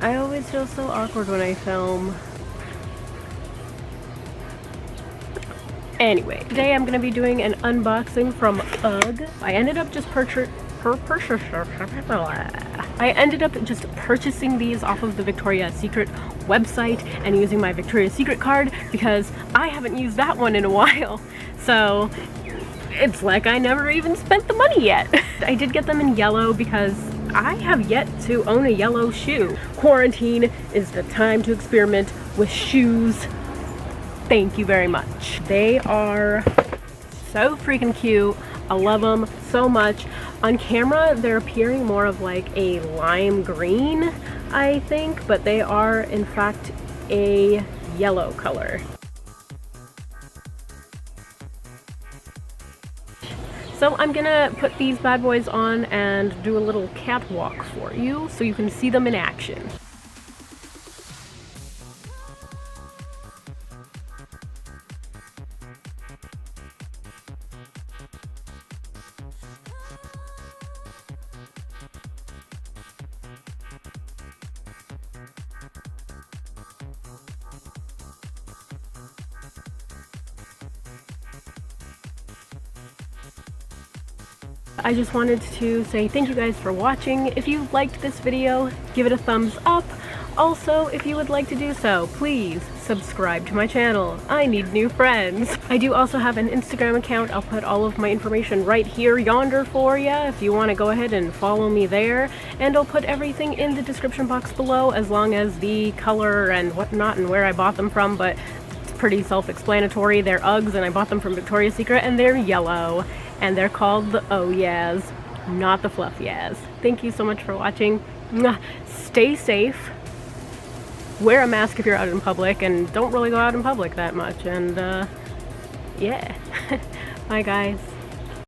I always feel so awkward when I film. Anyway, today I'm gonna be doing an unboxing from UGG. I ended up just purchasing these off of the Victoria's Secret website and using my Victoria's Secret card because I haven't used that one in a while. So it's like I never even spent the money yet. I did get them in yellow because I have yet to own a yellow shoe. Quarantine is the time to experiment with shoes. Thank you very much. They are so freaking cute. I love them so much. On camera, they're appearing more of like a lime green, I think, but they are in fact a yellow color. So I'm gonna put these bad boys on and do a little catwalk for you so you can see them in action. I just wanted to say thank you guys for watching. If you liked this video, give it a thumbs up. Also, if you would like to do so, please subscribe to my channel. I need new friends. I do also have an Instagram account. I'll put all of my information right here yonder for you if you want to go ahead and follow me there. And I'll put everything in the description box below, as long as the color and whatnot and where I bought them from, but it's pretty self-explanatory. They're Uggs and I bought them from Victoria's Secret and they're yellow. And they're called the Oh Yeahs, not the Fluff Yeahs. Thank you so much for watching. Stay safe. Wear a mask if you're out in public, and don't really go out in public that much. And yeah. Bye guys.